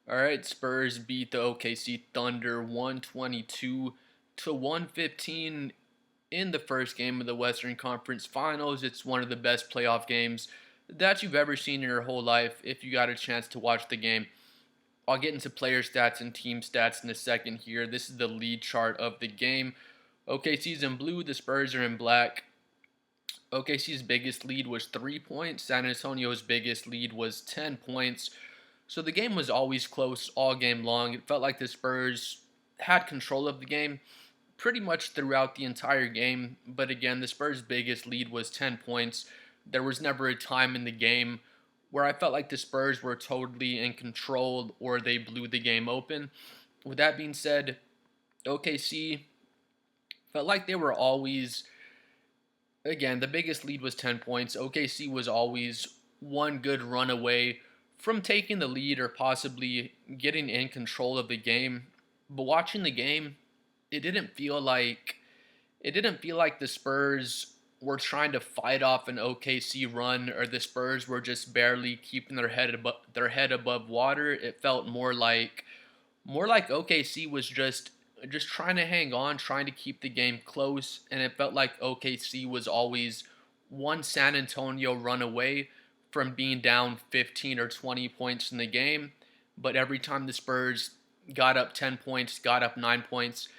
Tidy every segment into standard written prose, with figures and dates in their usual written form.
All right, Spurs beat the OKC Thunder 122 to 115 in the first game of the Western Conference Finals. It's one of the best playoff games that you've ever seen in your whole life if you got a chance to watch the game. I'll get into player stats and team stats in a second here. This is the lead chart of the game. OKC's in blue, the Spurs are in black. OKC's biggest lead was 3 points. San Antonio's biggest lead was 10 points. So the game was always close all game long. It felt like the Spurs had control of the game pretty much throughout the entire game. But again, the Spurs' biggest lead was 10 points. There was never a time in the game where I felt like the Spurs were totally in control or they blew the game open. With that being said, OKC felt like they were always, again, the biggest lead was 10 points. OKC was always one good run away from taking the lead or possibly getting in control of the game. But watching the game, it didn't feel like it didn't feel like the Spurs were trying to fight off an OKC run or the Spurs were just barely keeping their head above water. It felt more like OKC was just trying to hang on, trying to keep the game close, and it felt like OKC was always one San Antonio run away from being down 15 or 20 points in the game. But every time the Spurs got up 10 points, got up 9 points,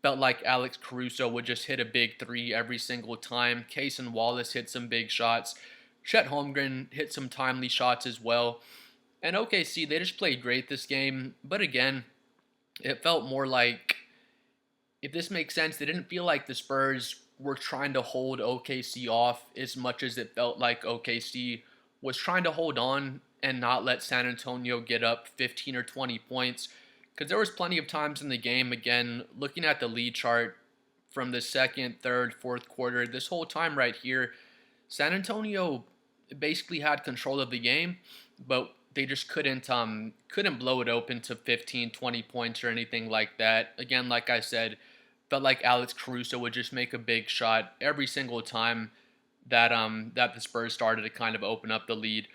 felt like Alex Caruso would just hit a big three every single time. Cason Wallace hit some big shots. Chet Holmgren hit some timely shots as well. And OKC, they just played great this game. But again, it felt more like, if this makes sense, it didn't feel like the Spurs were trying to hold OKC off as much as it felt like OKC was trying to hold on and not let San Antonio get up 15 or 20 points. Because there was plenty of times in the game, again, looking at the lead chart from the second, third, fourth quarter, this whole time right here, San Antonio basically had control of the game, but they just couldn't blow it open to 15, 20 points or anything like that. Again, like I said, felt like Alex Caruso would just make a big shot every single time that the Spurs started to kind of open up the lead.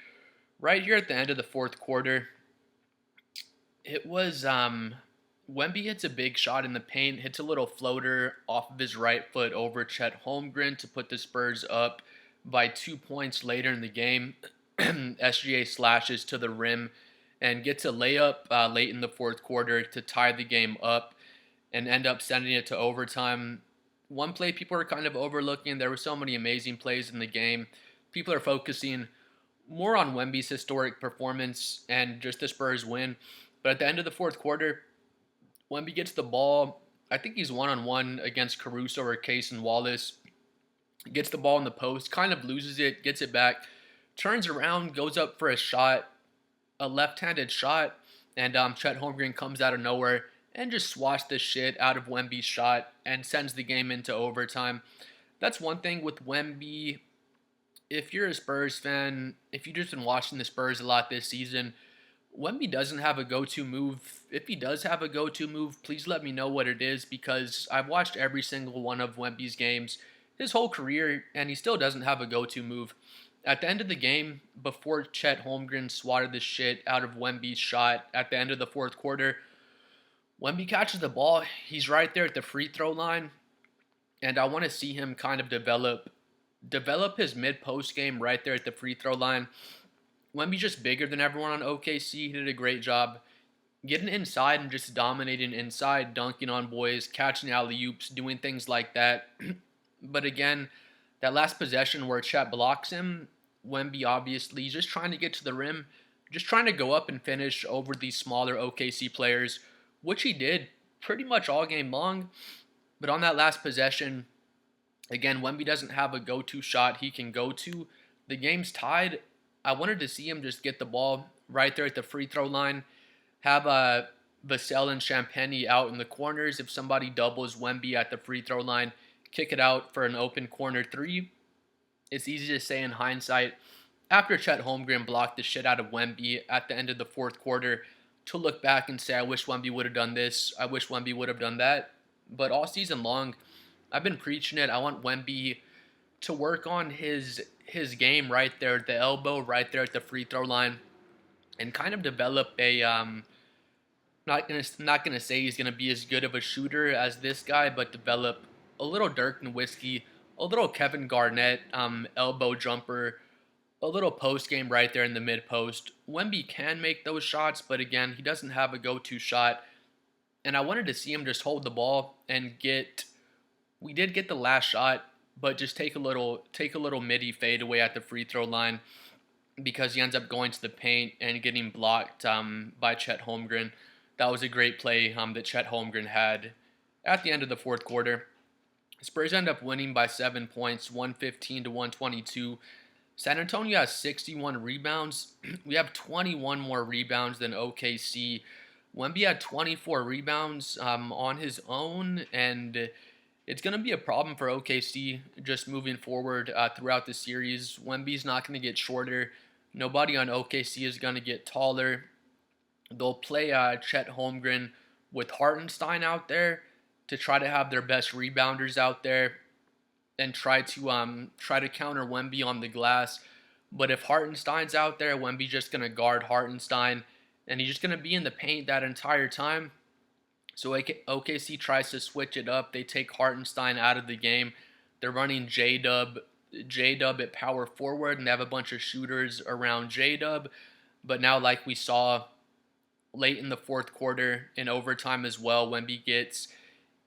Right here at the end of the fourth quarter, it was Wemby hits a big shot in the paint, hits a little floater off of his right foot over Chet Holmgren to put the Spurs up by 2 points later in the game. SGA slashes to the rim and gets a layup late in the fourth quarter to tie the game up and end up sending it to overtime. One play people are kind of overlooking. There were so many amazing plays in the game. People are focusing more on Wemby's historic performance and just the Spurs win. But at the end of the fourth quarter, Wemby gets the ball. I think he's one-on-one against Caruso or Cason Wallace. Gets the ball in the post, kind of loses it, gets it back, turns around, goes up for a shot, a left-handed shot, and Chet Holmgren comes out of nowhere and just swats the shit out of Wemby's shot and sends the game into overtime. That's one thing with Wemby. If you're a Spurs fan, if you've just been watching the Spurs a lot this season, Wemby doesn't have a go-to move. If he does have a go-to move, please let me know what it is, because I've watched every single one of Wemby's games his whole career, and he still doesn't have a go-to move. At the end of the game, before Chet Holmgren swatted the shit out of Wemby's shot at the end of the fourth quarter, Wemby catches the ball. He's right there at the free throw line, and I want to see him kind of develop his mid-post game right there at the free throw line. Wemby's just bigger than everyone on OKC. He did a great job getting inside and just dominating inside, dunking on boys, catching alley-oops, doing things like that. But again, that last possession where Chet blocks him, Wemby obviously just trying to get to the rim, just trying to go up and finish over these smaller OKC players, which he did pretty much all game long. But on that last possession, again, Wemby doesn't have a go-to shot he can go to. The game's tied. I wanted to see him just get the ball right there at the free throw line, have Vassell and Champagny out in the corners. If somebody doubles Wemby at the free throw line, kick it out for an open corner three. It's easy to say in hindsight, after Chet Holmgren blocked the shit out of Wemby at the end of the fourth quarter, to look back and say, I wish Wemby would have done this, I wish Wemby would have done that. But all season long, I've been preaching it. I want Wemby to work on his game right there at the elbow, right there at the free throw line, and kind of develop Not gonna say he's gonna be as good of a shooter as this guy, but develop a little Dirk Nowitzki, a little Kevin Garnett, elbow jumper, a little post game right there in the mid post. Wemby can make those shots, but again, he doesn't have a go-to shot. And I wanted to see him just hold the ball and get. We did get the last shot, but just take a little midi fade away at the free throw line because he ends up going to the paint and getting blocked by Chet Holmgren. That was a great play that Chet Holmgren had at the end of the fourth quarter. Spurs end up winning by 7 points, 115 to 122. San Antonio has 61 rebounds. We have 21 more rebounds than OKC. Wemby had 24 rebounds on his own, and it's going to be a problem for OKC just moving forward throughout the series. Wemby's not going to get shorter. Nobody on OKC is going to get taller. They'll play Chet Holmgren with Hartenstein out there to try to have their best rebounders out there and try to counter Wemby on the glass. But if Hartenstein's out there, Wemby's just going to guard Hartenstein, and he's just going to be in the paint that entire time. So OKC tries to switch it up. They take Hartenstein out of the game. They're running J-Dub at power forward, and they have a bunch of shooters around J-Dub. But now, like we saw late in the fourth quarter in overtime as well, Wemby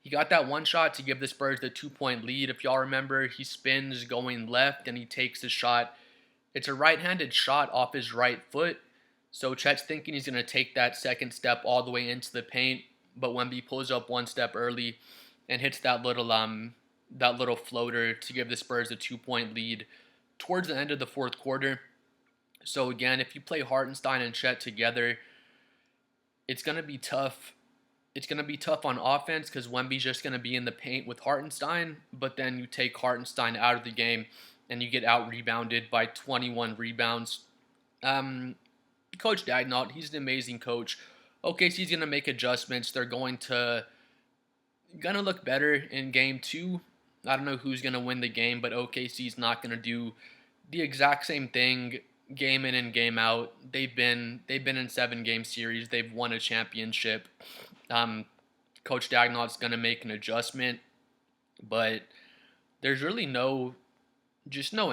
he got that one shot to give the Spurs the 2-point lead. If y'all remember, he spins going left and he takes the shot. It's a right-handed shot off his right foot. So Chet's thinking he's going to take that second step all the way into the paint, but Wemby pulls up one step early and hits that little floater to give the Spurs a 2-point lead towards the end of the fourth quarter. So again, if you play Hartenstein and Chet together, it's going to be tough. It's going to be tough on offense because Wemby's just going to be in the paint with Hartenstein, but then you take Hartenstein out of the game and you get out-rebounded by 21 rebounds. Coach Dagnall, he's an amazing coach. OKC's going to make adjustments. They're going to look better in game 2. I don't know who's going to win the game, but OKC's not going to do the exact same thing game in and game out. They've been in 7-game series. They've won a championship. Coach Dagnall's going to make an adjustment, but there's really no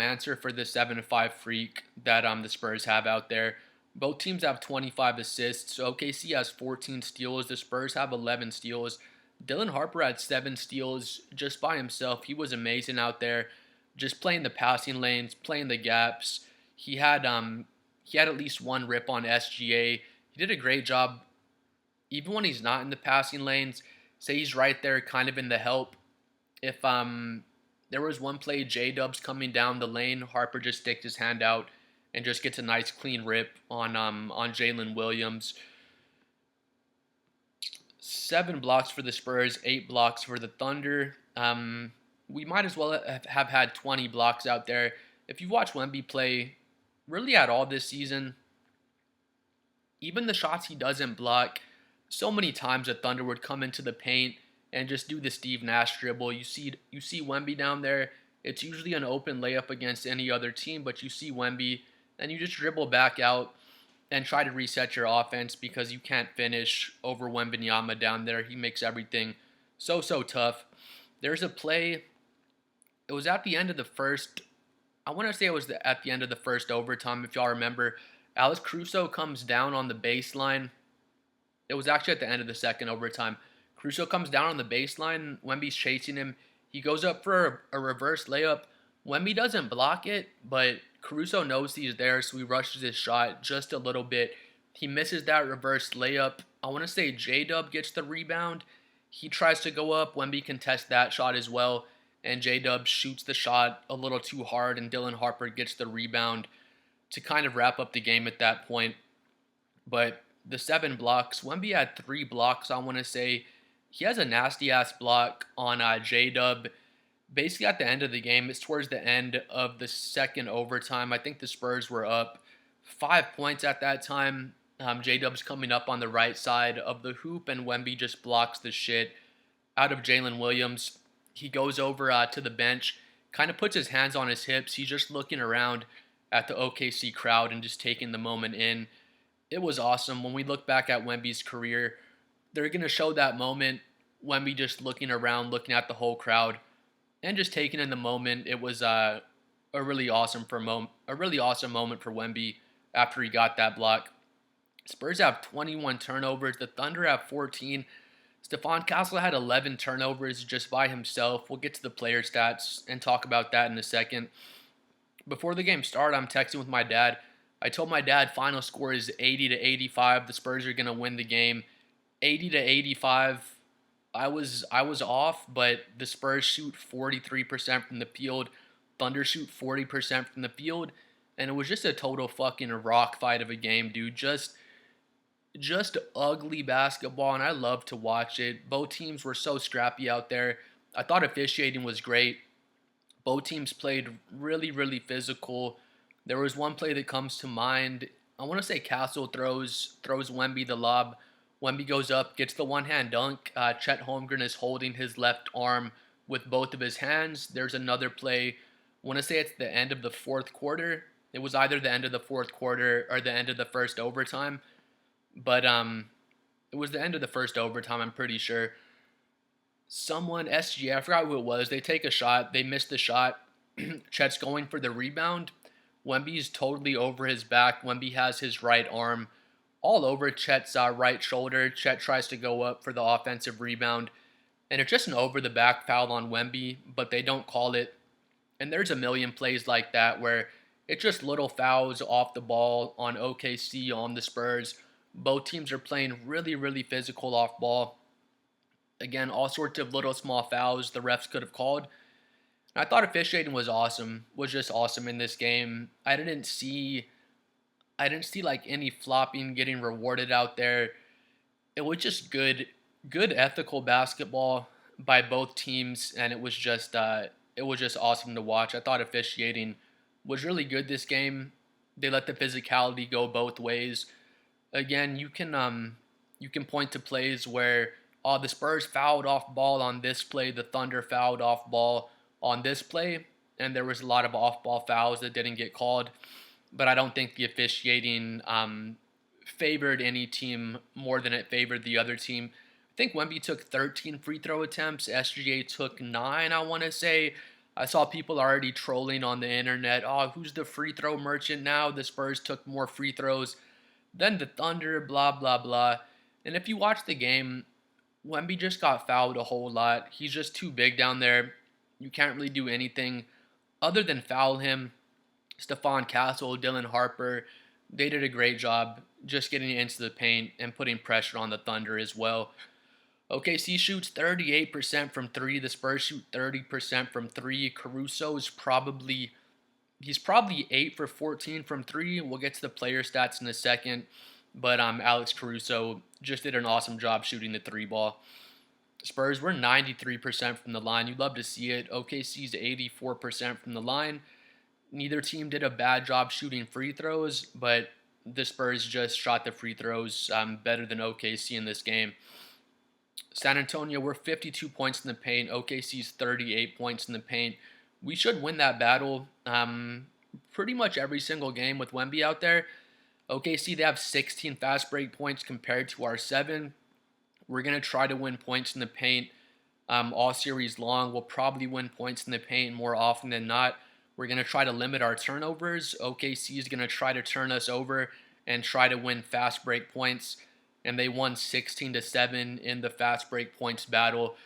answer for the 7-5 freak that the Spurs have out there. Both teams have 25 assists. So OKC has 14 steals. The Spurs have 11 steals. Dylan Harper had 7 steals just by himself. He was amazing out there, just playing the passing lanes, playing the gaps. He had at least one rip on SGA. He did a great job, even when he's not in the passing lanes. Say he's right there, kind of in the help. If there was one play, J-Dub's coming down the lane, Harper just sticks his hand out and just gets a nice clean rip on Jalen Williams. 7 blocks for the Spurs, 8 blocks for the Thunder. We might as well have had 20 blocks out there. If you watch Wemby play really at all this season, even the shots he doesn't block, so many times the Thunder would come into the paint and just do the Steve Nash dribble. You see Wemby down there. It's usually an open layup against any other team, but you see Wemby, and you just dribble back out and try to reset your offense because you can't finish over Wembanyama down there. He makes everything so tough. There's a play. It was at the end of the first. I want to say it was at the end of the first overtime, if y'all remember. Alex Caruso comes down on the baseline. It was actually at the end of the second overtime. Caruso comes down on the baseline. Wemby's chasing him. He goes up for a reverse layup. Wemby doesn't block it, but Caruso knows he's there, so he rushes his shot just a little bit. He misses that reverse layup. I want to say J-Dub gets the rebound. He tries to go up. Wemby contests that shot as well, and J-Dub shoots the shot a little too hard, and Dylan Harper gets the rebound to kind of wrap up the game at that point. But the 7 blocks, Wemby had 3 blocks, I want to say. He has a nasty-ass block on J-Dub. Basically at the end of the game, it's towards the end of the second overtime. I think the Spurs were up 5 points at that time. J-Dub's coming up on the right side of the hoop, and Wemby just blocks the shit out of Jalen Williams. He goes over to the bench, kind of puts his hands on his hips. He's just looking around at the OKC crowd and just taking the moment in. It was awesome. When we look back at Wemby's career, they're going to show that moment, Wemby just looking around, looking at the whole crowd, and just taking in the moment. It was a really awesome moment for Wemby after he got that block. Spurs have 21 turnovers. The Thunder have 14. Stephon Castle had 11 turnovers just by himself. We'll get to the player stats and talk about that in a second. Before the game started, I'm texting with my dad. I told my dad final score is 80 to 85. The Spurs are going to win the game. 80 to 85. I was off, but the Spurs shoot 43% from the field. Thunder shoot 40% from the field, and it was just a total fucking rock fight of a game, dude. Just ugly basketball, and I love to watch it. Both teams were so scrappy out there. I thought officiating was great. Both teams played really, really physical. There was one play that comes to mind. I want to say Castle throws Wemby the lob. Wemby goes up, gets the one-hand dunk. Chet Holmgren is holding his left arm with both of his hands. There's another play. I want to say it's the end of the fourth quarter. It was either the end of the fourth quarter or the end of the first overtime. But it was the end of the first overtime, I'm pretty sure. Someone, SGA, I forgot who it was. They take a shot. They miss the shot. Chet's going for the rebound. Wemby's totally over his back. Wemby has his right arm all over Chet's right shoulder. Chet tries to go up for the offensive rebound. And it's just an over-the-back foul on Wemby, but they don't call it. And there's a million plays like that where it's just little fouls off the ball on OKC, on the Spurs. Both teams are playing really, really physical off ball. Again, all sorts of little small fouls the refs could have called. And I thought officiating was awesome, was just awesome in this game. I didn't see like any flopping getting rewarded out there. It was just good ethical basketball by both teams, and it was just awesome to watch. I thought officiating was really good this game. They let the physicality go both ways. Again, you can point to plays where the Spurs fouled off ball on this play, the Thunder fouled off ball on this play, and there was a lot of off ball fouls that didn't get called. But I don't think the officiating favored any team more than it favored the other team. I think Wemby took 13 free throw attempts. SGA took 9, I want to say. I saw people already trolling on the internet. Oh, who's the free throw merchant now? The Spurs took more free throws than the Thunder, blah, blah, blah. And if you watch the game, Wemby just got fouled a whole lot. He's just too big down there. You can't really do anything other than foul him. Stephon Castle, Dylan Harper, they did a great job just getting into the paint and putting pressure on the Thunder as well. OKC shoots 38% from 3. The Spurs shoot 30% from 3. Caruso is probably 8 for 14 from 3. We'll get to the player stats in a second. But Alex Caruso just did an awesome job shooting the 3 ball. Spurs were 93% from the line. You'd love to see it. OKC's 84% from the line. Neither team did a bad job shooting free throws, but the Spurs just shot the free throws better than OKC in this game. San Antonio were 52 points in the paint. OKC's 38 points in the paint. We should win that battle pretty much every single game with Wemby out there. OKC, they have 16 fast break points compared to our 7. We're going to try to win points in the paint all series long. We'll probably win points in the paint more often than not. We're going to try to limit our turnovers. OKC is going to try to turn us over and try to win fast break points. And they won 16-7 in the fast break points battle.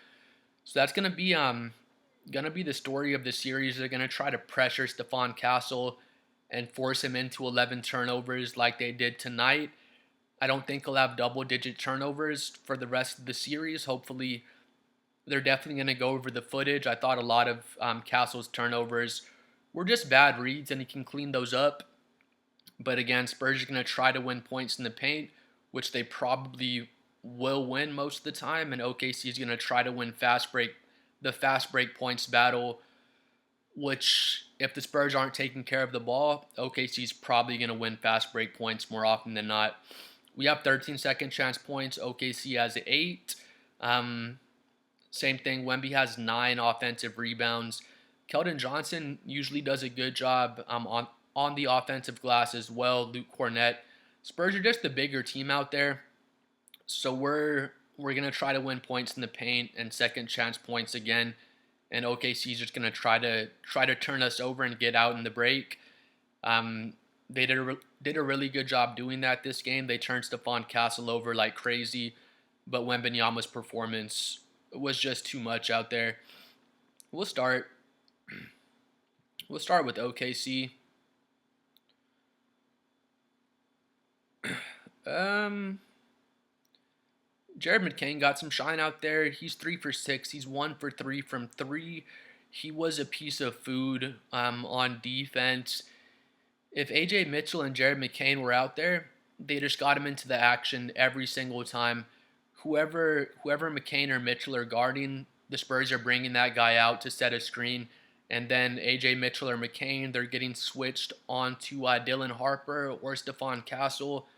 So that's going to be the story of the series. They're going to try to pressure Stephon Castle and force him into 11 turnovers like they did tonight. I don't think he'll have double-digit turnovers for the rest of the series. Hopefully, they're definitely going to go over the footage. I thought a lot of Castle's turnovers were just bad reads, and he can clean those up. But again, Spurs are going to try to win points in the paint, which they probably will win most of the time. And OKC is going to try to win the fast break points battle, which if the Spurs aren't taking care of the ball, OKC is probably going to win fast break points more often than not. We have 13 second chance points. OKC has 8. Same thing. Wemby has 9 offensive rebounds. Keldon Johnson usually does a good job on the offensive glass as well. Luke Cornett. Spurs are just the bigger team out there. So we're We're going to try to win points in the paint and second chance points again. And OKC is just going to try to turn us over and get out in the break. They did a really good job doing that this game. They turned Stephon Castle over like crazy, but Wembanyama's performance was just too much out there. We'll start with OKC. Jared McCain got some shine out there. He's 3 for 6. He's 1 for 3 from 3. He was a piece of food on defense. If AJ Mitchell and Jared McCain were out there, they just got him into the action every single time. Whoever McCain or Mitchell are guarding, the Spurs are bringing that guy out to set a screen. And then AJ Mitchell or McCain, they're getting switched onto Dylan Harper or Stephon Castle.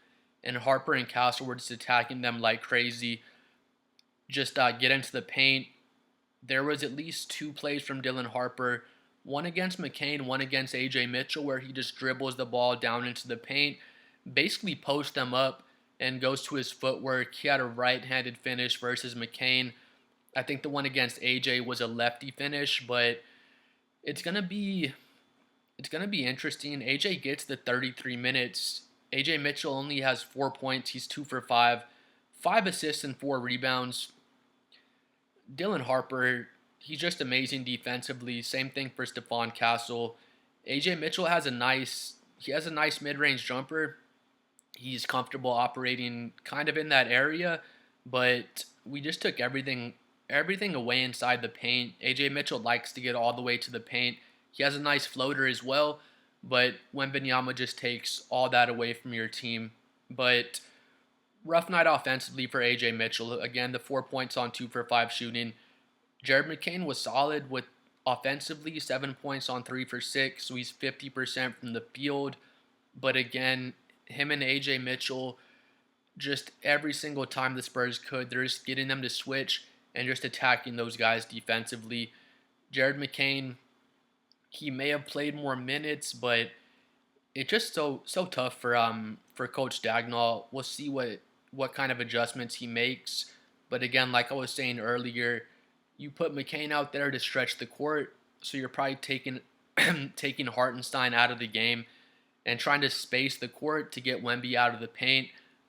And Harper and Castle were just attacking them like crazy. Just get into the paint. There was at least 2 plays from Dylan Harper, one against McCain, one against AJ Mitchell, where he just dribbles the ball down into the paint, basically posts them up, and goes to his footwork. He had a right-handed finish versus McCain. I think the one against AJ was a lefty finish, but it's gonna be interesting. AJ gets the 33 minutes. AJ Mitchell only has 4 points. He's 2 for 5, 5 assists and 4 rebounds. Dylan Harper, he's just amazing defensively. Same thing for Stephon Castle. AJ Mitchell has a nice mid-range jumper. He's comfortable operating kind of in that area, but we just took everything away inside the paint. AJ Mitchell likes to get all the way to the paint. He has a nice floater as well, but Wembanyama just takes all that away from your team. But rough night offensively for AJ Mitchell. Again, the 4 points on 2 for 5 shooting. Jared McCain was solid with offensively 7 points on 3 for 6, so he's 50% from the field. But again, him and AJ Mitchell, just every single time the Spurs could, they're just getting them to switch and just attacking those guys defensively. Jared McCain, he may have played more minutes, but it's just so tough for Coach Dagnall. We'll see what kind of adjustments he makes. But again, like I was saying earlier, you put McCain out there to stretch the court, so you're probably taking Hartenstein out of the game and trying to space the court to get Wemby out of the paint.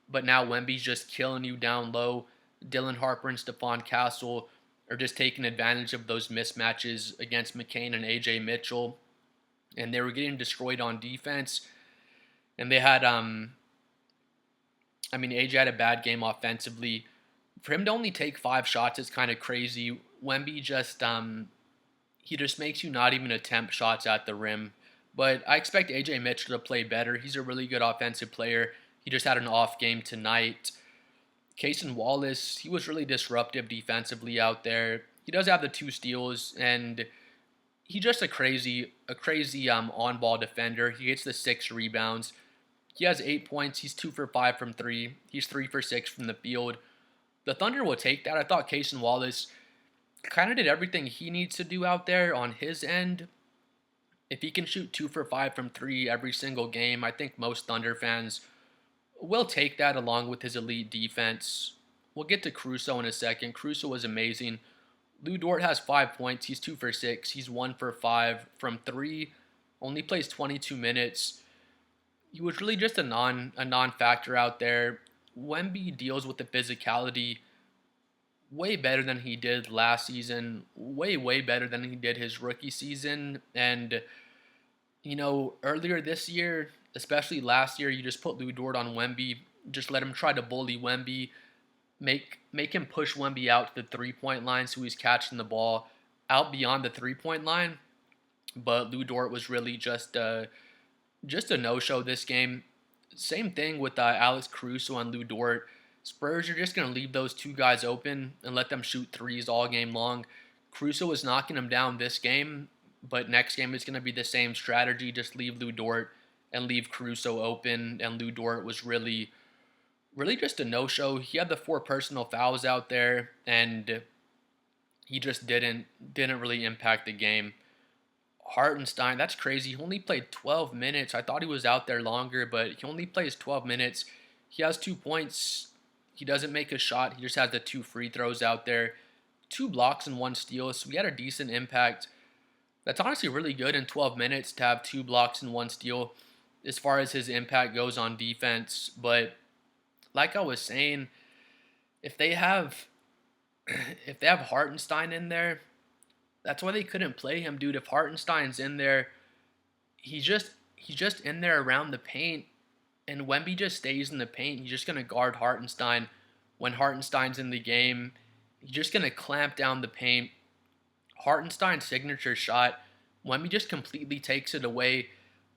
But now Wemby's just killing you down low. Dylan Harper and Stephon Castle are just taking advantage of those mismatches against McCain and AJ Mitchell. And they were getting destroyed on defense. And they had, AJ had a bad game offensively. For him to only take 5 shots is kind of crazy. Wemby he just makes you not even attempt shots at the rim. But I expect AJ Mitchell to play better. He's a really good offensive player. He just had an off game tonight. Cason Wallace, he was really disruptive defensively out there. He does have the 2 steals, and he's just a crazy on-ball defender. He gets the 6 rebounds. He has 8 points. He's 2 for 5 from 3. He's 3 for 6 from the field. The Thunder will take that. I thought Cason Wallace kind of did everything he needs to do out there on his end. If he can shoot 2 for 5 from 3 every single game, I think most Thunder fans will take that along with his elite defense. We'll get to Caruso in a second. Caruso was amazing. Lou Dort has 5 points. He's 2 for 6. He's 1 for 5 from 3. Only plays 22 minutes. He was really just a non-factor out there. Wemby deals with the physicality way better than he did last season. Way better than he did his rookie season. And, earlier this year, especially last year, you just put Lou Dort on Wemby. Just let him try to bully Wemby. Make him push Wemby out to the 3-point line so he's catching the ball out beyond the 3-point line. But Lou Dort was really just a no-show this game. Same thing with Alex Caruso and Lou Dort. Spurs are just going to leave those 2 guys open and let them shoot threes all game long. Caruso was knocking them down this game, but next game it's going to be the same strategy. Just leave Lou Dort and leave Caruso open. And Lou Dort was really just a no-show. He had the 4 personal fouls out there, and he just didn't really impact the game. Hartenstein, that's crazy. He only played 12 minutes. I thought he was out there longer, but he only plays 12 minutes. He has 2 points, He doesn't make a shot. He just has the 2 free throws out there, 2 blocks and 1 steal. So we had a decent impact. That's honestly really good in 12 minutes to have 2 blocks and 1 steal as far as his impact goes on defense. But like I was saying, if they have if they have Hartenstein in there, that's why they couldn't play him, dude. If Hartenstein's in there, he's just in there around the paint, and Wemby just stays in the paint. He's just gonna guard Hartenstein when Hartenstein's in the game. He's just gonna clamp down the paint. Hartenstein's signature shot, Wemby just completely takes it away.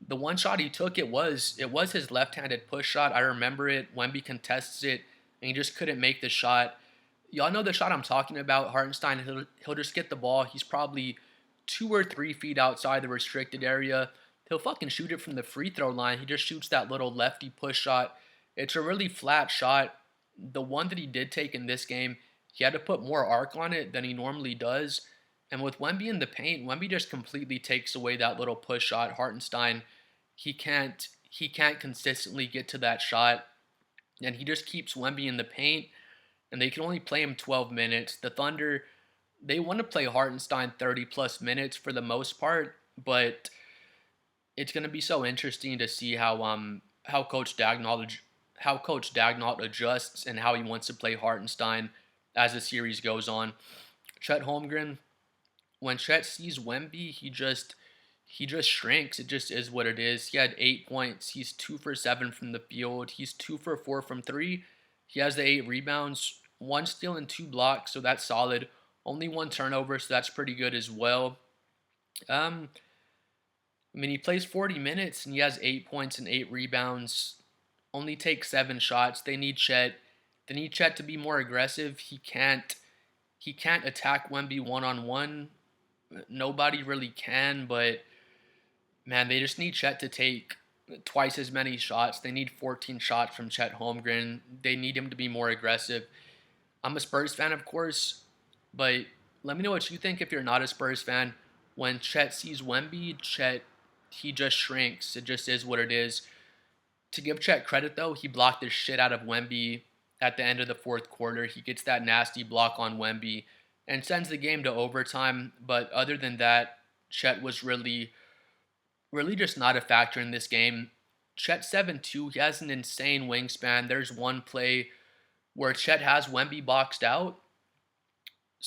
The one shot he took, it was his left-handed push shot. I remember it. Wemby contests it, and he just couldn't make the shot. Y'all know the shot I'm talking about. Hartenstein, he'll just get the ball. He's probably 2 or 3 feet outside the restricted area. He'll fucking shoot it from the free throw line. He just shoots that little lefty push shot. It's a really flat shot. The one that he did take in this game, he had to put more arc on it than he normally does. And with Wemby in the paint, Wemby just completely takes away that little push shot. Hartenstein, he can't consistently get to that shot, and he just keeps Wemby in the paint. And they can only play him 12 minutes. The Thunder, they want to play Hartenstein 30 plus minutes for the most part, but it's going to be so interesting to see how Coach Dagnall adjusts and how he wants to play Hartenstein as the series goes on. Chet Holmgren, when Chet sees Wemby, he just shrinks. It just is what it is. He had 8 points. He's 2 for 7 from the field. He's 2 for 4 from three. He has the 8 rebounds, 1 steal and 2 blocks, so that's solid. Only 1 turnover, so that's pretty good as well. He plays 40 minutes and he has 8 points and 8 rebounds. Only takes 7 shots. They need Chet. They need Chet to be more aggressive. He can't attack Wemby one-on-one. Nobody really can, but man, they just need Chet to take twice as many shots. They need 14 shots from Chet Holmgren. They need him to be more aggressive. I'm a Spurs fan, of course, but let me know what you think if you're not a Spurs fan. When Chet sees Wemby, he just shrinks. It just is what it is. To give Chet credit, though, he blocked the shit out of Wemby at the end of the fourth quarter. He gets that nasty block on Wemby and sends the game to overtime. But other than that, Chet was really just not a factor in this game. Chet 7'2", he has an insane wingspan. There's one play where Chet has Wemby boxed out.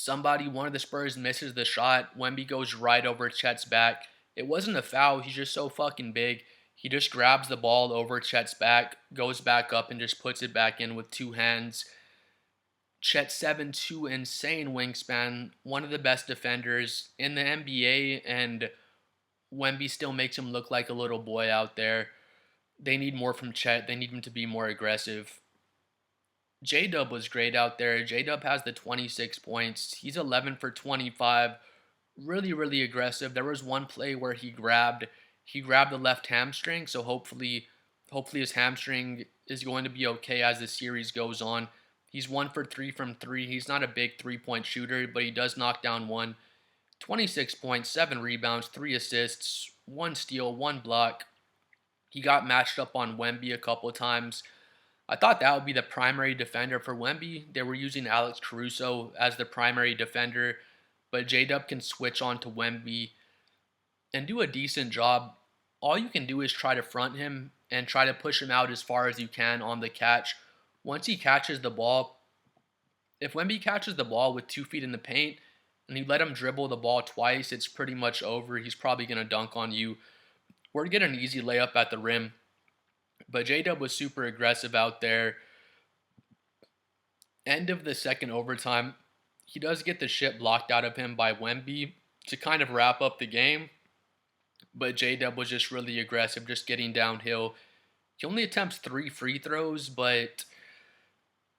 One of the Spurs misses the shot. Wemby goes right over Chet's back. It wasn't a foul. He's just so fucking big. He just grabs the ball over Chet's back, goes back up, and just puts it back in with 2 hands. Chet 7'2", insane wingspan, one of the best defenders in the NBA, and Wemby still makes him look like a little boy out there. They need more from Chet. They need him to be more aggressive. J-Dub was great out there. J-Dub has the 26 points. He's 11 for 25. Really, really aggressive. There was one play where he grabbed the left hamstring, so hopefully his hamstring is going to be okay as the series goes on. He's 1 for 3 from three. He's not a big 3-point shooter, but he does knock down one. 26 points, 7 rebounds, 3 assists, 1 steal, 1 block. He got matched up on Wemby a couple times. I thought that would be the primary defender for Wemby. They were using Alex Caruso as the primary defender, but J-Dub can switch on to Wemby and do a decent job. All you can do is try to front him and try to push him out as far as you can on the catch. Once he catches the ball, if Wemby catches the ball with 2 feet in the paint and you let him dribble the ball twice, it's pretty much over. He's probably going to dunk on you or get an easy layup at the rim. But J-Dub was super aggressive out there. End of the second overtime, he does get the shit blocked out of him by Wemby to kind of wrap up the game. But J-Dub was just really aggressive, just getting downhill. He only attempts 3 free throws, but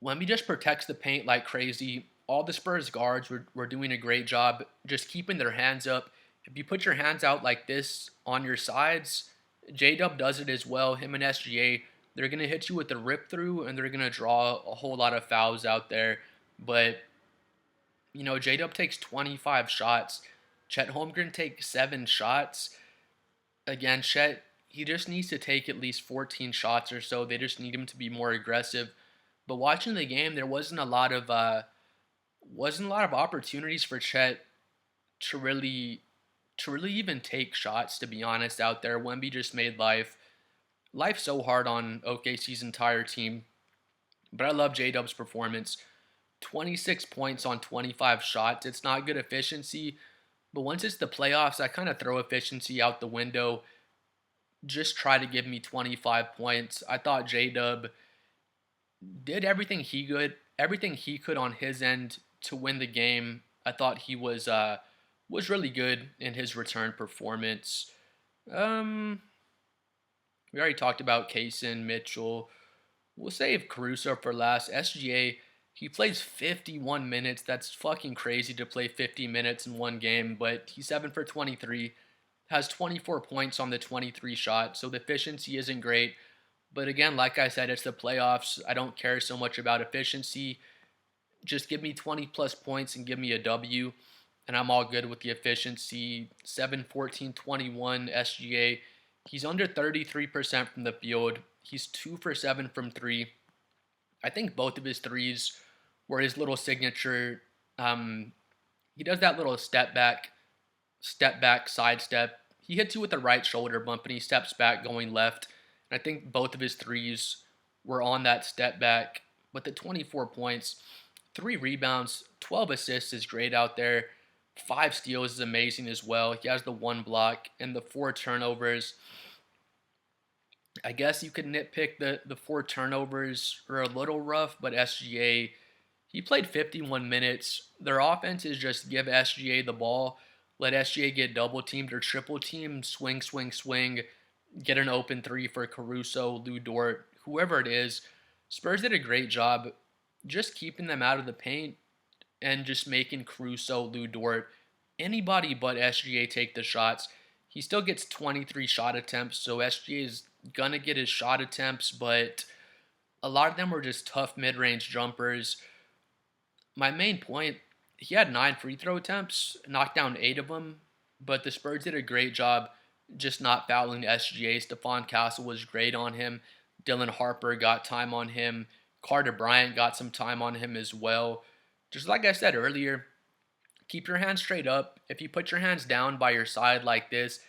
Wemby just protects the paint like crazy. All the Spurs guards were doing a great job just keeping their hands up. If you put your hands out like this on your sides, J-Dub does it as well. Him and SGA, they're going to hit you with the rip through, and they're going to draw a whole lot of fouls out there. But, J-Dub takes 25 shots. Chet Holmgren takes 7 shots. Again, Chet, he just needs to take at least 14 shots or so. They just need him to be more aggressive. But watching the game, there wasn't a lot of opportunities for Chet to really even take shots. To be honest, out there, Wemby just made life so hard on OKC's entire team. But I love J Dub's performance. 26 points on 25 shots. It's not good efficiency, but once it's the playoffs, I kind of throw efficiency out the window. Just try to give me 25 points. I thought J Dub did everything he could on his end to win the game. I thought he was really good in his return performance. Um, we already talked about Kaysen, Mitchell. We'll save Caruso for last. SGA, he plays 51 minutes. That's fucking crazy to play 50 minutes in one game, but he's 7 for 23, has 24 points on the 23 shot, so the efficiency isn't great. But again, like I said, it's the playoffs. I don't care so much about efficiency. Just give me 20 plus points and give me a W, and I'm all good with the efficiency. 7, 14, 21 SGA. He's under 33% from the field. He's 2 for 7 from 3. I think both of his threes were his little signature. He does that little step back, side step. He hits you with the right shoulder bump and he steps back going left. And I think both of his threes were on that step back. But the 24 points, 3 rebounds, 12 assists is great out there. 5 steals is amazing as well. He has the 1 block and the 4 turnovers. I guess you could nitpick the 4 turnovers are a little rough, but SGA, he played 51 minutes. Their offense is just give SGA the ball, let SGA get double teamed or triple teamed, swing, swing, swing, get an open 3 for Caruso, Lou Dort, whoever it is. Spurs did a great job just keeping them out of the paint and just making Caruso, Lou Dort, anybody but SGA take the shots. He still gets 23 shot attempts, so SGA is gonna get his shot attempts, but a lot of them were just tough mid-range jumpers. My main point, he had 9 free throw attempts, knocked down 8 of them, but the Spurs did a great job just not fouling SGA. Stephon Castle was great on him. Dylan Harper got time on him. Carter Bryant got some time on him as well. Just like I said earlier, keep your hands straight up. If you put your hands down by your side like this,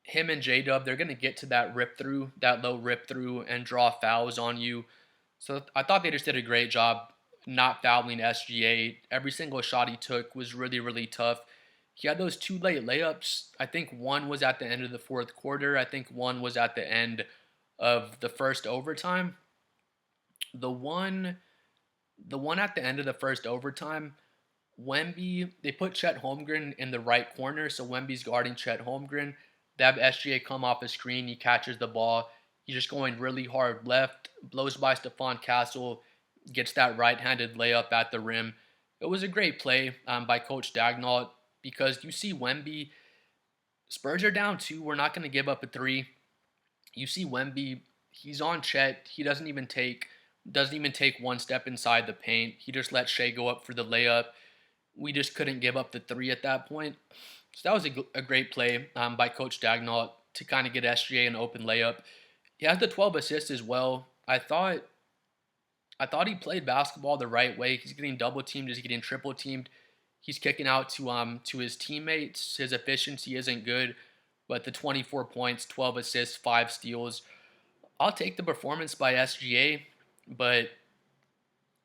him and J-Dub, they're going to get to that rip through, that low rip through, and draw fouls on you. So I thought they just did a great job not fouling SGA. Every single shot he took was really, really tough. He had those 2 late layups. I think one was at the end of the fourth quarter. I think one was at the end of the first overtime. The one, the one at the end of the first overtime, Wemby, they put Chet Holmgren in the right corner, so Wemby's guarding Chet Holmgren. They have SGA come off the screen. He catches the ball. He's just going really hard left, blows by Stephon Castle, gets that right-handed layup at the rim. It was a great play by Coach Dagnall because you see Wemby, Spurs are down 2. We're not going to give up a 3. You see Wemby, he's on Chet. He doesn't even take one step inside the paint. He just lets Shea go up for the layup. We just couldn't give up the 3 at that point. So that was a great play by Coach Dagnall to kind of get SGA an open layup. He has the 12 assists as well. I thought he played basketball the right way. He's getting double teamed, he's getting triple teamed. He's kicking out to his teammates. His efficiency isn't good, but the 24 points, 12 assists, 5 steals. I'll take the performance by SGA, but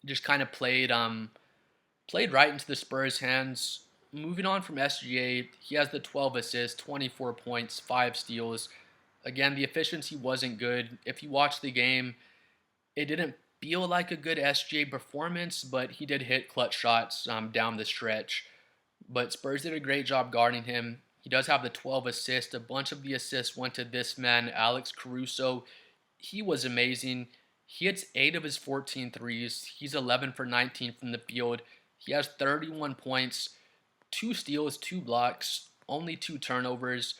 just kind of played right into the Spurs' hands. Moving on from SGA, he has the 12 assists, 24 points, 5 steals. Again, the efficiency wasn't good. If you watch the game, it didn't feel like a good SGA performance, but he did hit clutch shots down the stretch. But Spurs did a great job guarding him. He does have the 12 assists. A bunch of the assists went to this man, Alex Caruso. He was amazing. He hits 8 of his 14 threes. He's 11 for 19 from the field. He has 31 points, 2 steals, 2 blocks, only 2 turnovers.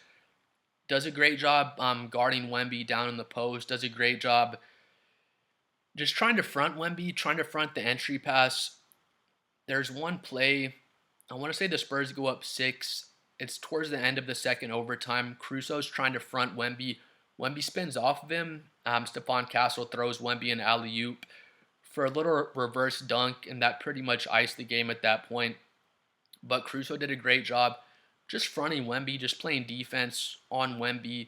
Does a great job guarding Wemby down in the post. Does a great job just trying to front Wemby, trying to front the entry pass. There's one play, I want to say the Spurs go up 6. It's towards the end of the second overtime. Caruso's trying to front Wemby. Wemby spins off of him. Stephon Castle throws Wemby an alley-oop for a little reverse dunk, and that pretty much iced the game at that point. But Caruso did a great job just fronting Wemby, just playing defense on Wemby,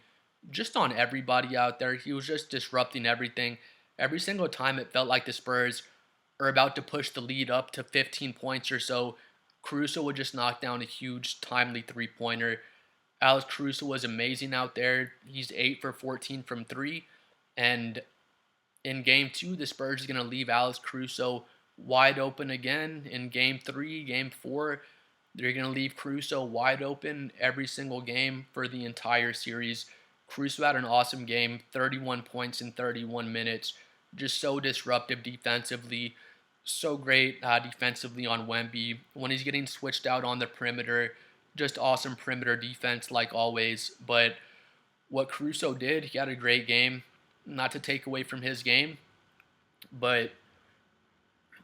just on everybody out there. He was just disrupting everything. Every single time it felt like the Spurs are about to push the lead up to 15 points or so, Caruso would just knock down a huge, timely three-pointer. Alex Caruso was amazing out there. He's 8 for 14 from 3. And in game 2, the Spurs are going to leave Alex Caruso wide open again. In game 3, game 4, they're going to leave Caruso wide open every single game for the entire series. Caruso had an awesome game, 31 points in 31 minutes. Just so disruptive defensively. So great defensively on Wemby. When he's getting switched out on the perimeter, just awesome perimeter defense like always. But what Caruso did, he had a great game. Not to take away from his game, but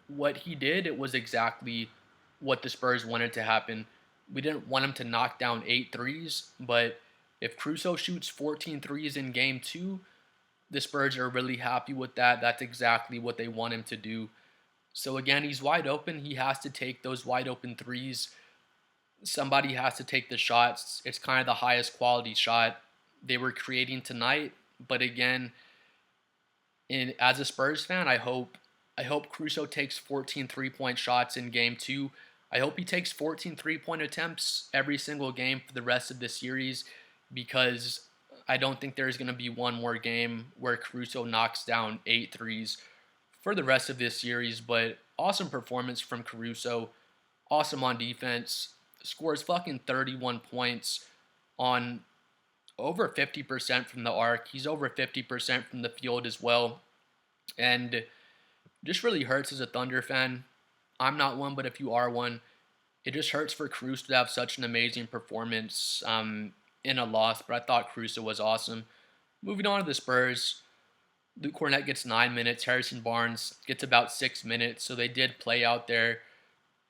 what he did, it was exactly what the Spurs wanted to happen. We didn't want him to knock down 8 threes, but if Caruso shoots 14 threes in game 2, the Spurs are really happy with that. That's exactly what they want him to do. So again, he's wide open. He has to take those wide open threes. Somebody has to take the shots. It's kind of the highest quality shot they were creating tonight. But again, as a Spurs fan, I hope Caruso takes 14 three-point shots in game 2. I hope he takes 14 three-point attempts every single game for the rest of the series, because I don't think there's going to be one more game where Caruso knocks down 8 threes for the rest of this series. But awesome performance from Caruso. Awesome on defense. Scores fucking 31 points on over 50% from the arc. He's over 50% from the field as well. And just really hurts as a Thunder fan. I'm not one, but if you are one, it just hurts for Caruso to have such an amazing performance in a loss. But I thought Caruso was awesome. Moving on to the Spurs, Luke Cornett gets 9 minutes. Harrison Barnes gets about 6 minutes. So they did play out there.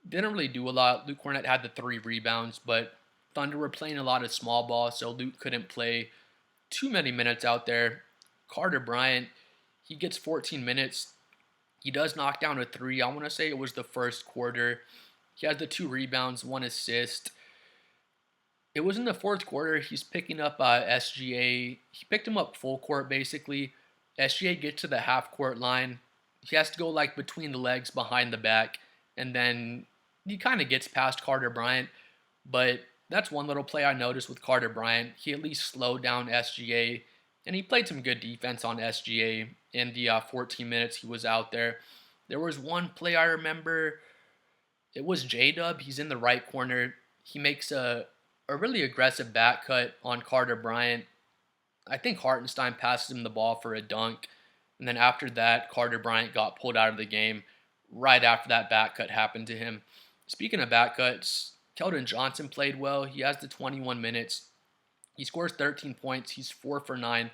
Didn't really do a lot. Luke Cornett had the 3 rebounds, but Thunder were playing a lot of small ball, so Luke couldn't play too many minutes out there. Carter Bryant, he gets 14 minutes. He does knock down a 3. I want to say it was the first quarter. He has the 2 rebounds, 1 assist. It was in the fourth quarter. He's picking up SGA. He picked him up full court, basically. SGA gets to the half-court line. He has to go like between the legs, behind the back, and then he kind of gets past Carter Bryant. But that's one little play I noticed with Carter Bryant. He at least slowed down SGA, and he played some good defense on SGA in the 14 minutes he was out there. There was one play I remember. It was J-Dub. He's in the right corner. He makes a really aggressive back cut on Carter Bryant. I think Hartenstein passes him the ball for a dunk. And then after that, Carter Bryant got pulled out of the game right after that back cut happened to him. Speaking of back cuts, Keldon Johnson played well. He has the 21 minutes. He scores 13 points. He's 4 for 9,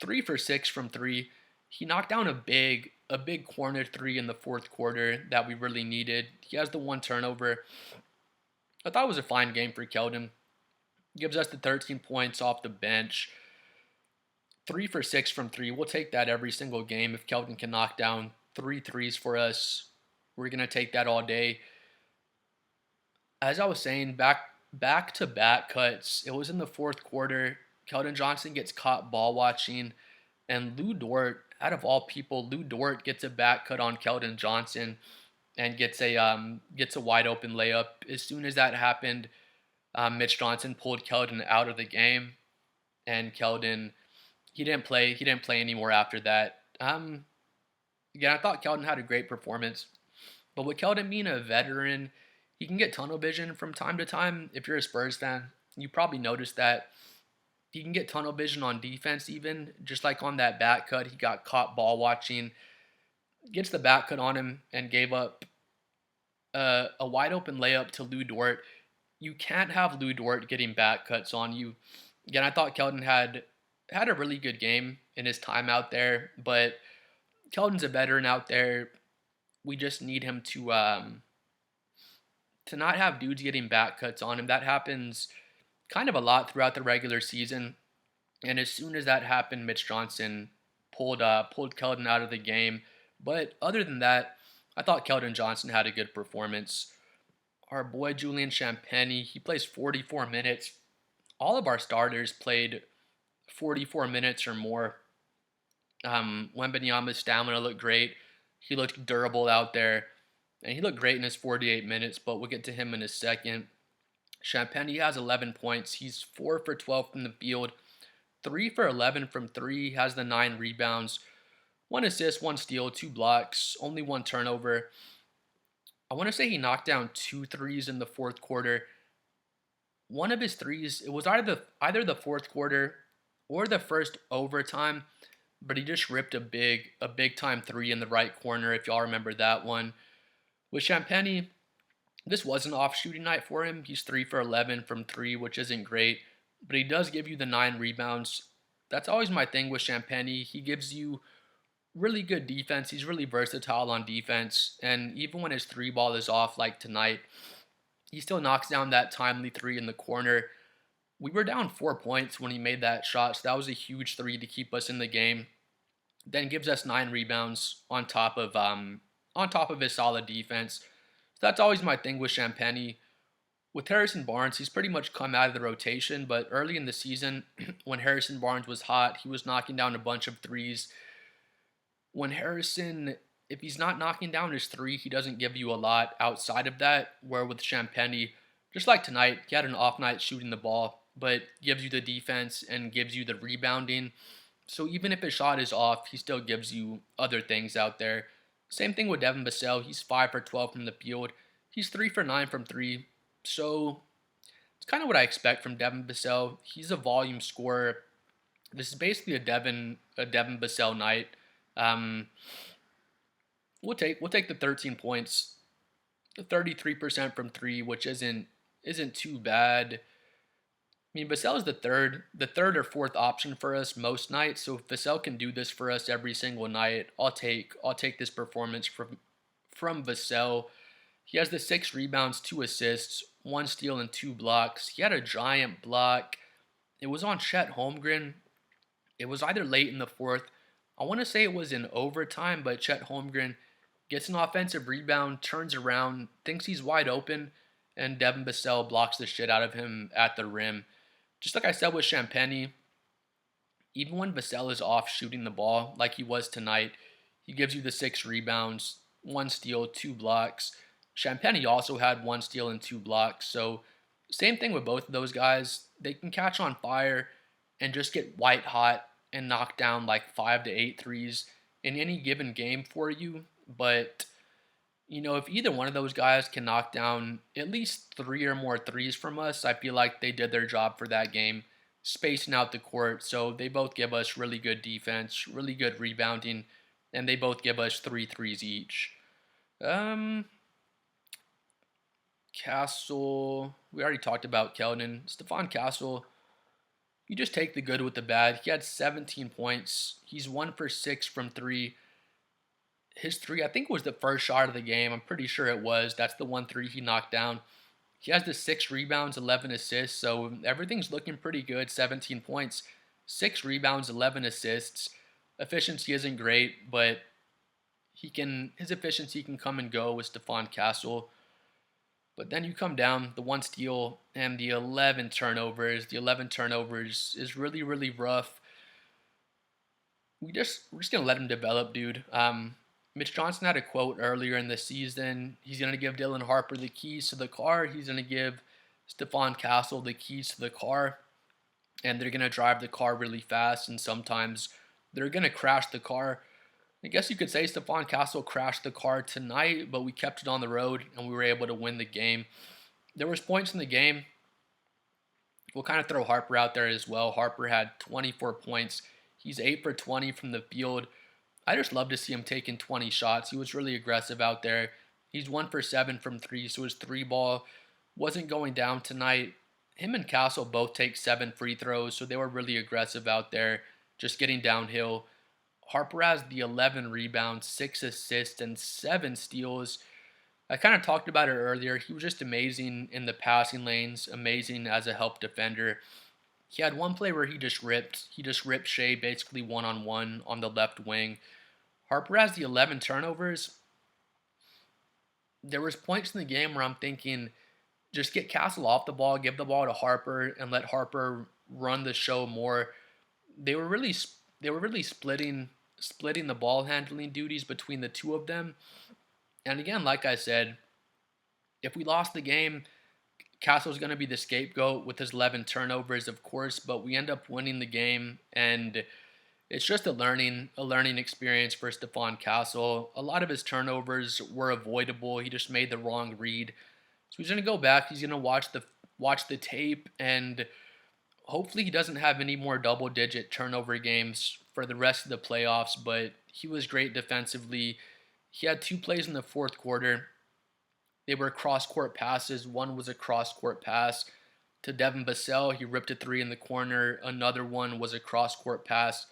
3 for 6 from 3. He knocked down a big corner 3 in the fourth quarter that we really needed. He has the 1 turnover. I thought it was a fine game for Keldon. Gives us the 13 points off the bench. 3 for 6 from 3. We'll take that every single game. If Keldon can knock down 3 threes for us, we're going to take that all day. As I was saying, back-to-back cuts. It was in the fourth quarter. Keldon Johnson gets caught ball watching, and Lou Dort, out of all people, Lou Dort gets a back cut on Keldon Johnson and gets a wide open layup. As soon as that happened, Mitch Johnson pulled Keldon out of the game, and Keldon he didn't play anymore after that. Again, I thought Keldon had a great performance, but with Keldon being a veteran, he can get tunnel vision from time to time. If you're a Spurs fan, you probably noticed that. He can get tunnel vision on defense even, just like on that back cut. He got caught ball watching, gets the back cut on him, and gave up a wide open layup to Lou Dort. You can't have Lou Dort getting back cuts on you. Again, I thought Keldon had a really good game in his time out there, but Keldon's a veteran out there. We just need him to not have dudes getting back cuts on him. That happens kind of a lot throughout the regular season. And as soon as that happened, Mitch Johnson pulled Keldon out of the game. But other than that, I thought Keldon Johnson had a good performance. Our boy Julian Champagnie, he plays 44 minutes. All of our starters played 44 minutes or more. Wembenyama's stamina looked great. He looked durable out there, and he looked great in his 48 minutes, but we'll get to him in a second. Champagnie has 11 points. He's 4 for 12 from the field, 3 for 11 from 3, has the 9 rebounds, 1 assist, 1 steal, 2 blocks, only 1 turnover. I want to say he knocked down 2 threes in the fourth quarter. One of his threes, it was either the fourth quarter or the first overtime, but he just ripped a big time three in the right corner, if y'all remember that one. With Champagnie, this was an off shooting night for him. He's 3 for 11 from 3, which isn't great, but he does give you the 9 rebounds. That's always my thing with Champagnie. He gives you really good defense. He's really versatile on defense, and even when his 3 ball is off like tonight, he still knocks down that timely 3 in the corner. We were down 4 points when he made that shot, so that was a huge 3 to keep us in the game. Then gives us 9 rebounds on top of his solid defense. So that's always my thing with Champagnie. With Harrison Barnes, he's pretty much come out of the rotation, but early in the season, when Harrison Barnes was hot, he was knocking down a bunch of threes. When Harrison, if he's not knocking down his 3, he doesn't give you a lot outside of that, where with Champagnie, just like tonight, he had an off night shooting the ball, but gives you the defense and gives you the rebounding. So even if his shot is off, he still gives you other things out there. Same thing with Devin Vassell. He's 5 for 12 from the field. He's 3 for 9 from 3. So it's kind of what I expect from Devin Vassell. He's a volume scorer. This is basically a Devin Vassell night. Um, we'll take the 13 points, the 33% from 3, which isn't too bad. I mean, Vassell is the third or fourth option for us most nights. So if Vassell can do this for us every single night, I'll take this performance from Vassell. He has the 6 rebounds, 2 assists, 1 steal, and 2 blocks. He had a giant block. It was on Chet Holmgren. It was either late in the fourth. I want to say it was in overtime, but Chet Holmgren gets an offensive rebound, turns around, thinks he's wide open, and Devin Vassell blocks the shit out of him at the rim. Just like I said with Champagnie, even when Vassell is off shooting the ball like he was tonight, he gives you the 6 rebounds, 1 steal, 2 blocks. Champagnie also had 1 steal and 2 blocks. So same thing with both of those guys. They can catch on fire and just get white hot and knock down like 5 to 8 threes in any given game for you. But if either one of those guys can knock down at least 3 or more threes from us, I feel like they did their job for that game, spacing out the court. So they both give us really good defense, really good rebounding, and they both give us 3 threes each. Castle, we already talked about Keldon. Stephon Castle, you just take the good with the bad. He had 17 points. He's 1 for 6 from 3. His 3, I think, was the first shot of the game. I'm pretty sure it was. That's the 1 3 he knocked down. He has the 6 rebounds, 11 assists, so everything's looking pretty good. 17 points, 6 rebounds, 11 assists. Efficiency isn't great, but his efficiency can come and go with Stephon Castle. But then you come down, the 1 steal and the 11 turnovers. The 11 turnovers is really, really rough. We're just going to let him develop, dude. Mitch Johnson had a quote earlier in the season. He's going to give Dylan Harper the keys to the car. He's going to give Stephon Castle the keys to the car. And they're going to drive the car really fast. And sometimes they're going to crash the car. I guess you could say Stephon Castle crashed the car tonight, but we kept it on the road and we were able to win the game. There was points in the game. We'll kind of throw Harper out there as well. Harper had 24 points. He's 8 for 20 from the field. I just love to see him taking 20 shots. He was really aggressive out there. He's 1 for 7 from 3, so his 3 ball wasn't going down tonight. Him and Castle both take 7 free throws, so they were really aggressive out there, just getting downhill. Harper has the 11 rebounds, 6 assists, and 7 steals. I kind of talked about it earlier. He was just amazing in the passing lanes, amazing as a help defender. He had one play where he just ripped Shea basically one-on-one on the left wing. Harper has the 11 turnovers. There was points in the game where I'm thinking, just get Castle off the ball, give the ball to Harper, and let Harper run the show more. They were really they were really splitting the ball handling duties between the two of them. And again, like I said, if we lost the game, Castle's going to be the scapegoat with his 11 turnovers, of course, but we end up winning the game, and it's just a learning experience for Stephon Castle. A lot of his turnovers were avoidable. He just made the wrong read. So he's going to go back. He's going to watch the tape, and hopefully he doesn't have any more double-digit turnover games for the rest of the playoffs. But he was great defensively. He had two plays in the fourth quarter. They were cross-court passes. One was a cross-court pass to Devin Vassell. He ripped a three in the corner. Another one was a cross-court pass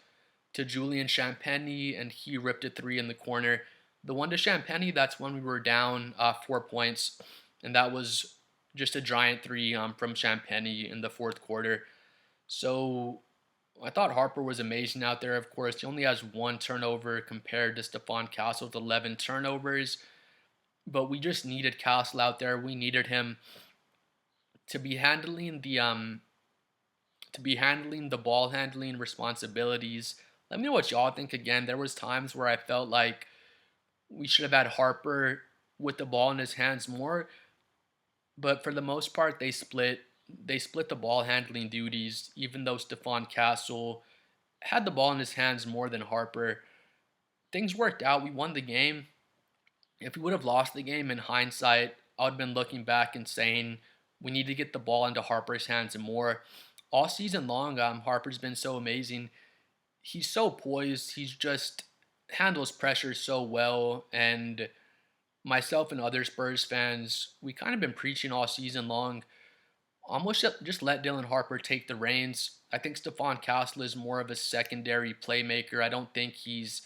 to Julian Champagny, and he ripped a three in the corner. The one to Champagny, that's when we were down 4 points, and that was just a giant three from Champagny in the fourth quarter. So I thought Harper was amazing out there, of course. He only has one turnover compared to Stephon Castle with 11 turnovers, but we just needed Castle out there. We needed him to be handling the ball handling responsibilities. Let me know what y'all think. Again, there was times where I felt like we should have had Harper with the ball in his hands more, but for the most part, they split the ball handling duties. Even though Stephon Castle had the ball in his hands more than Harper, things worked out. We won the game. If we would have lost the game in hindsight, I would have been looking back and saying we need to get the ball into Harper's hands more. All season long, Harper's been so amazing. He's so poised. He's just handles pressure so well. And myself and other Spurs fans, we kind of been preaching all season long. Almost just let Dylan Harper take the reins. I think Stephon Castle is more of a secondary playmaker. I don't think he's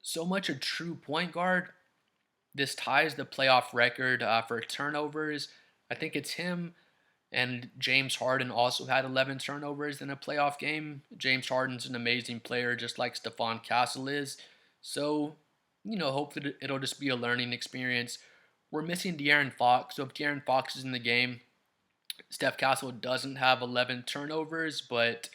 so much a true point guard. This ties the playoff record for turnovers. I think it's him and James Harden also had 11 turnovers in a playoff game. James Harden's an amazing player, just like Stephon Castle is. So, hopefully it'll just be a learning experience. We're missing De'Aaron Fox, so if De'Aaron Fox is in the game, Steph Castle doesn't have 11 turnovers, but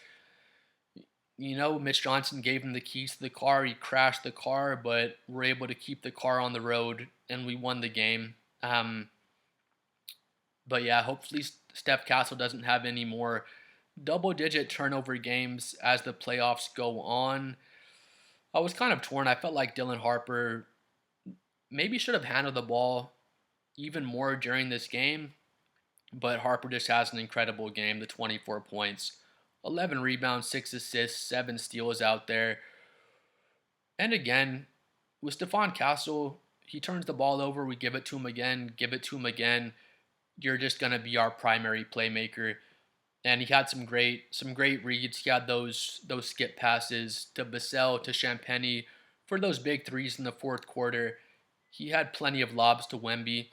Mitch Johnson gave him the keys to the car. He crashed the car, but we're able to keep the car on the road, and we won the game. But yeah, hopefully Steph Castle doesn't have any more double-digit turnover games as the playoffs go on. I was kind of torn. I felt like Dylan Harper maybe should have handled the ball even more during this game, but Harper just has an incredible game. The 24 points, 11 rebounds, 6 assists, 7 steals out there. And again, with Stephon Castle, he turns the ball over. We give it to him again, give it to him again. You're just going to be our primary playmaker. And he had some great reads. He had those skip passes to Vassell, to Champagny for those big threes in the fourth quarter. He had plenty of lobs to Wemby.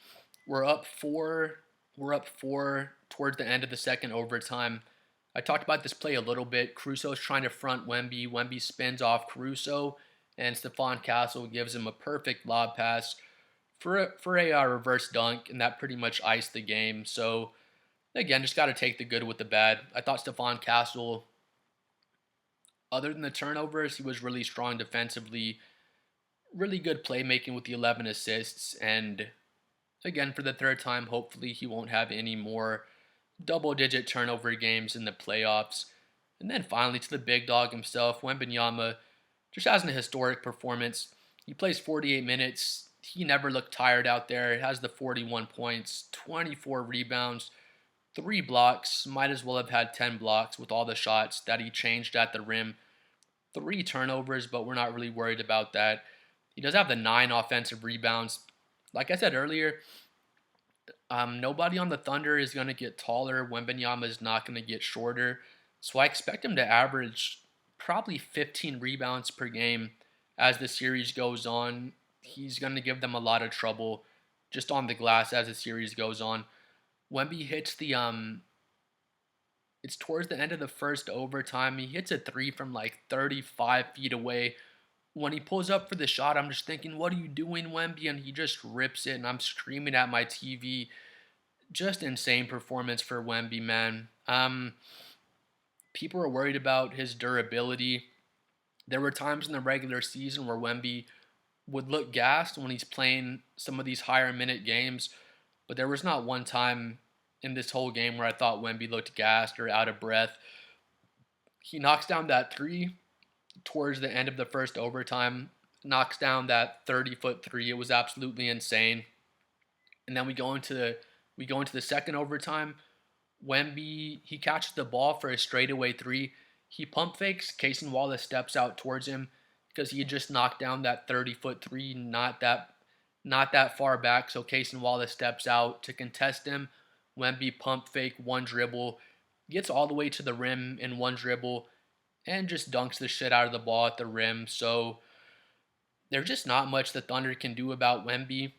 We're up four. We're up four towards the end of the second overtime. I talked about this play a little bit. Caruso's trying to front Wemby. Wemby spins off Caruso, and Stephon Castle gives him a perfect lob pass for a reverse dunk, and that pretty much iced the game. So again, just got to take the good with the bad. I thought Stephon Castle, other than the turnovers, he was really strong defensively, really good playmaking with the 11 assists, and again, for the third time, hopefully he won't have any more double-digit turnover games in the playoffs. And then finally, to the big dog himself, Wembanyama just has an historic performance. He plays 48 minutes. He never looked tired out there. He has the 41 points, 24 rebounds, 3 blocks. Might as well have had 10 blocks with all the shots that he changed at the rim. 3 turnovers, but we're not really worried about that. He does have the 9 offensive rebounds. Like I said earlier, nobody on the Thunder is going to get taller. Wembanyama is not going to get shorter. So I expect him to average probably 15 rebounds per game as the series goes on. He's going to give them a lot of trouble just on the glass as the series goes on. Wemby hits it's towards the end of the first overtime. He hits a 3 from like 35 feet away. when he pulls up for the shot, I'm just thinking, what are you doing, Wemby? And he just rips it, and I'm screaming at my TV. Just insane performance for Wemby, man. People are worried about his durability. There were times in the regular season where Wemby would look gassed when he's playing some of these higher minute games, but there was not one time in this whole game where I thought Wemby looked gassed or out of breath. He knocks down that three towards the end of the first overtime, knocks down that 30-foot three. It was absolutely insane. And then we go into the second overtime. Wemby, he catches the ball for a straightaway three. He pump fakes. Casey Wallace steps out towards him because he had just knocked down that 30-foot three, not that far back. So Casey Wallace steps out to contest him. Wemby pump fake, one dribble, gets all the way to the rim in one dribble, and just dunks the shit out of the ball at the rim. So there's just not much the Thunder can do about Wemby.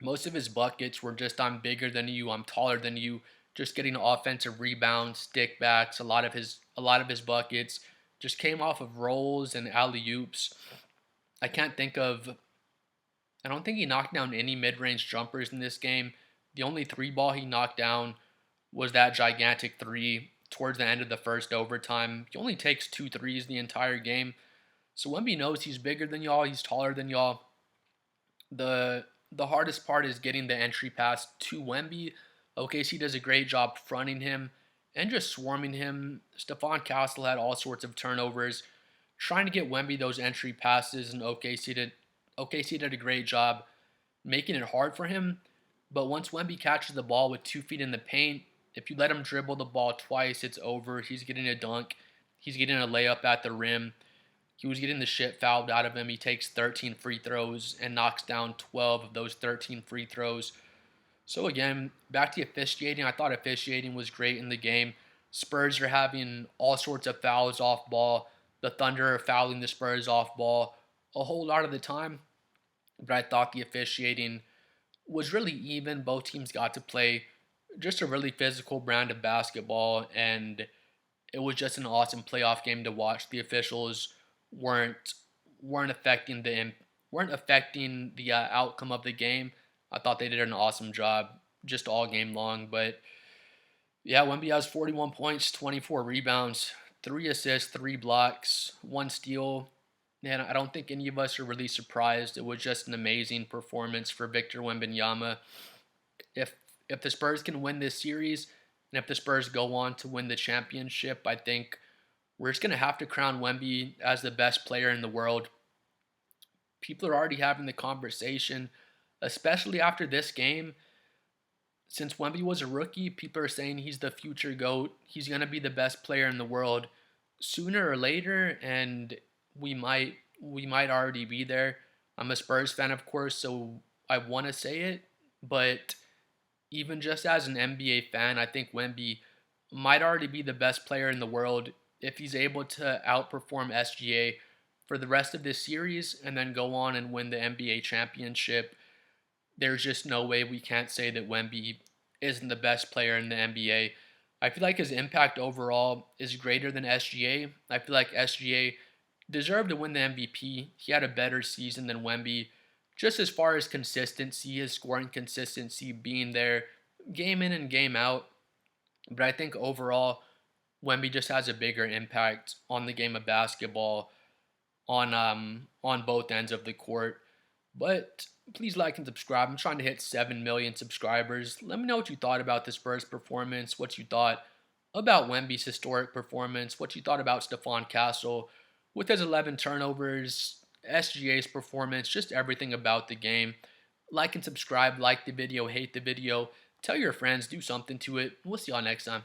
Most of his buckets were just I'm bigger than you, I'm taller than you, just getting offensive rebounds, stick backs. A lot of his buckets just came off of rolls and alley oops. I can't think of I don't think he knocked down any mid-range jumpers in this game. The only three ball he knocked down was that gigantic three towards the end of the first overtime. He only takes two threes the entire game. So Wemby knows he's bigger than y'all, he's taller than y'all. The hardest part is getting the entry pass to Wemby. OKC does a great job fronting him and just swarming him. Stephon Castle had all sorts of turnovers trying to get Wemby those entry passes, and OKC did a great job making it hard for him. But once Wemby catches the ball with 2 feet in the paint, if you let him dribble the ball twice, it's over. He's getting a dunk. He's getting a layup at the rim. He was getting the shit fouled out of him. He takes 13 free throws and knocks down 12 of those 13 free throws. So again, back to officiating. I thought officiating was great in the game. Spurs are having all sorts of fouls off ball. The Thunder are fouling the Spurs off ball a whole lot of the time. But I thought the officiating was really even. Both teams got to play just a really physical brand of basketball, and it was just an awesome playoff game to watch. The officials weren't weren't affecting the outcome of the game. I thought they did an awesome job just all game long. But yeah, Wemby has 41 points, 24 rebounds, 3 assists, 3 blocks, 1 steal. And I don't think any of us are really surprised. It was just an amazing performance for Victor Wembanyama. If if the Spurs can win this series, and if the Spurs go on to win the championship, I think we're just gonna have to crown Wemby as the best player in the world. People are already having the conversation, especially after this game. Since Wemby was a rookie, people are saying he's the future GOAT. He's gonna be the best player in the world sooner or later, and we might already be there. I'm a Spurs fan, of course, so I want to say it, but even just as an NBA fan, I think Wemby might already be the best player in the world if he's able to outperform SGA for the rest of this series and then go on and win the NBA championship. There's just no way we can't say that Wemby isn't the best player in the NBA. I feel like his impact overall is greater than SGA. I feel like SGA deserved to win the MVP. He had a better season than Wemby. Just as far as consistency, his scoring consistency being there game in and game out. But I think overall, Wemby just has a bigger impact on the game of basketball on both ends of the court. But please like and subscribe. I'm trying to hit 7 million subscribers. Let me know what you thought about the Spurs performance, what you thought about Wemby's historic performance, what you thought about Stephon Castle with his 11 turnovers, SGA's performance, just everything about the game. Like and subscribe, like the video, hate the video, tell your friends, do something to it. We'll see y'all next time.